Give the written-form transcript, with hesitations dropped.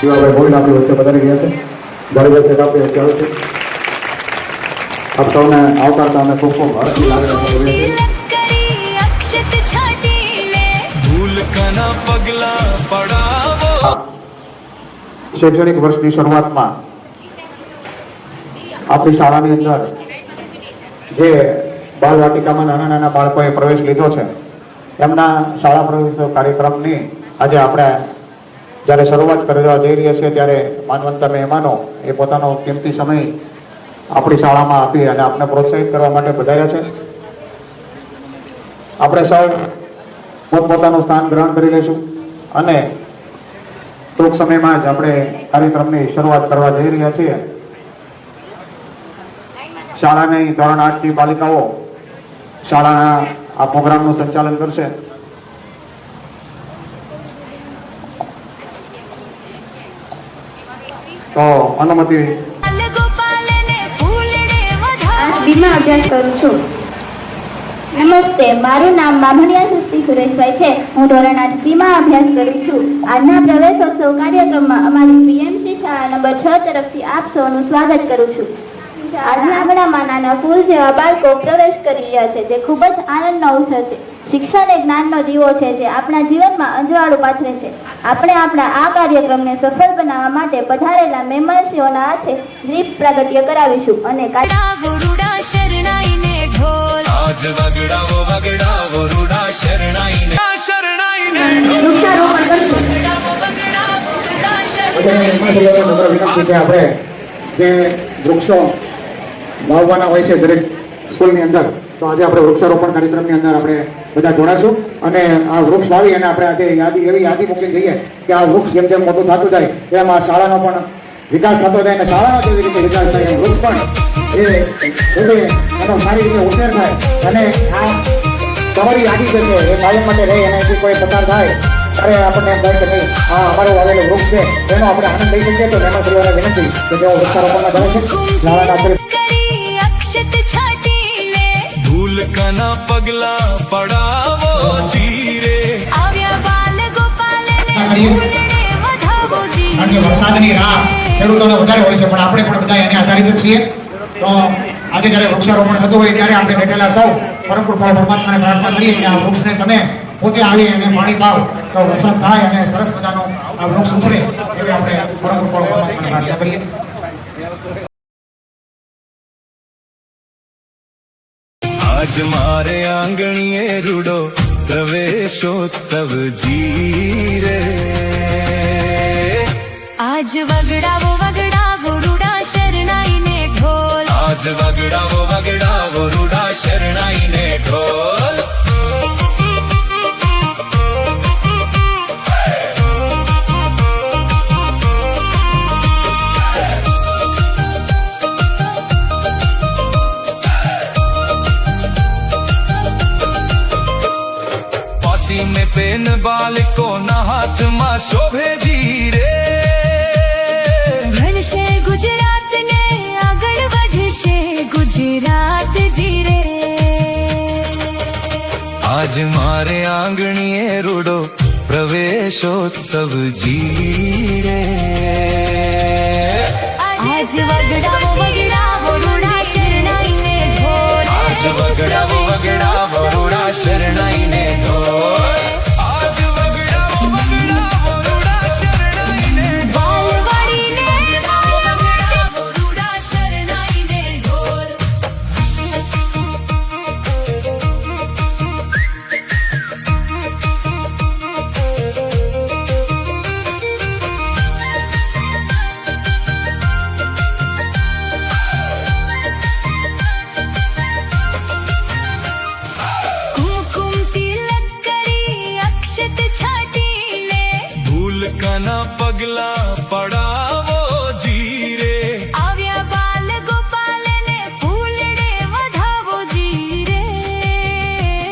શિવાભાઈ મોહિન આપણી વચ્ચે પધારી ગયા છે. ઘણી વખત આપણી વચ્ચે આવે છે. આપ સૌને આવકારતા અમે ખૂબ ખૂબ હર્ષની લાગણી શૈક્ષણિક વર્ષની શરૂઆતમાં આપણી શાળાની અંદર જે બાલવાટિકામાં નાના નાના બાળકોએ પ્રવેશ લીધો છે એમના શાળા પ્રવેશ કાર્યક્રમની આજે આપણે જ્યારે શરૂઆત કરવા જઈ રહ્યા છીએ ત્યારે માનવંત મહેમાનો એ પોતાનો કિંમતી સમય આપણી શાળામાં આપી અને આપને પ્રોત્સાહિત કરવા માટે પધાર્યા છે. આપણે સૌ પોતપોતાનું સ્થાન ગ્રહણ કરી લઈશું અને ટૂંક સમયમાં જ આપણે કાર્યક્રમની શરૂઆત કરવા જઈ રહ્યા છીએ. શાળાની ધોરણ 8 ની બાલિકાઓ શાળાના આ પ્રોગ્રામનું સંચાલન કરશે. તો અનુમતિ. બીમાં અભ્યાસ કરું છું. નમસ્તે, મારું નામ બામણિયા સસ્તી સુરેશભાઈ છે. હું ધોરણ 8 બીમાં અભ્યાસ કરું છું. આજના પ્રવેશોત્સવ કાર્યક્રમમાં અમારી પીએમસી શાળા નંબર 6 તરફથી આપ સૌનું સ્વાગત કરું છું. આજના આંગણામાં નાના ફૂલ જેવા બાળકો પ્રવેશ કરી રહ્યા છે, જે ખૂબ જ આનંદનો અવસર છે. શિક્ષણ એ જ્ઞાનનો દીવો છે જે આપણા જીવનમાં અંજવાળું પાથરે છે. આપણે આપણા આ કાર્યક્રમને સફળ બનાવવા માટે પધારેલા મહેમાનશ્રીઓના હાથે દીપ પ્રાગટ્ય કરાવીશું અને આપણે જે વૃક્ષો વાવવાના હોય છે દરેક સ્કૂલની અંદર, તો આજે આપણે વૃક્ષારોપણ કાર્યક્રમની અંદર આપણે બધા જોડાશું અને આ વૃક્ષ વાવી અને આપણે આજે એવી યાદી મૂકી જઈએ કે આ વૃક્ષ જેમ જેમ મોટું થતું જાય તેમ આ શાળાનો પણ વિકાસ થતો જાય અને શાળાનો જેવી રીતે વિકાસ થાય એમ વૃક્ષ પણ એનો સારી રીતે ઉછેર થાય અને આ તમારી યાદી જે છે એ કાયમ માટે રહે અને જે કોઈ પસાર થાય ત્યારે આપણને એમ થાય કે નહીં આ અમારું વાવેલું વૃક્ષ છે એનો આપણે આનંદ લઈ શકીએ. તો એમાં પરિવારને વિનંતી કે તેઓ વૃક્ષારોપણમાં જાય છે. શાળાના કના પગલા પડાવો જીરે આવ્યા બાલ ગોપાલને ફૂલડે વધાવો જીરે. કારણ કે વરસાદની રાહ ખેડૂતોને વધારે હોય છે, પણ આપણે પણ બધા એને આધારિત જ છીએ. તો આજે જ્યારે વૃક્ષારોપણ થતું હોય ત્યારે આપણે બેઠેલા સૌ પરમ કૃપા પરમાત્માને પ્રાર્થના કરીએ કે આ વૃક્ષને તમે પોતે આવી અને પાણી પાવ તો વરસાદ થાય અને સરસ મજાનો આ વૃક્ષ ઉછરે એવી આપણે પરમ કૃપા પરમાત્માને પ્રાર્થના કરીએ. आज मारे आंगणिये रूडो प्रवेशोत्सव जीरे आज वगड़ावो रूडा शरणाई ने ढोल आज वगड़ावो रूडा शरणाई ने ढोल. में पेन बालको ना हाथ में शोभे जीरे भणशे गुजरात ने आगळ वधशे गुजरात जीरे आज मारे आंगणीए रूडो प्रवेशोत्सव जीरे आज वगड़ावो रूडा शरणाई ने ढोल आज वगड़ावो रूडा शरणाई ने ढोल पगला पड़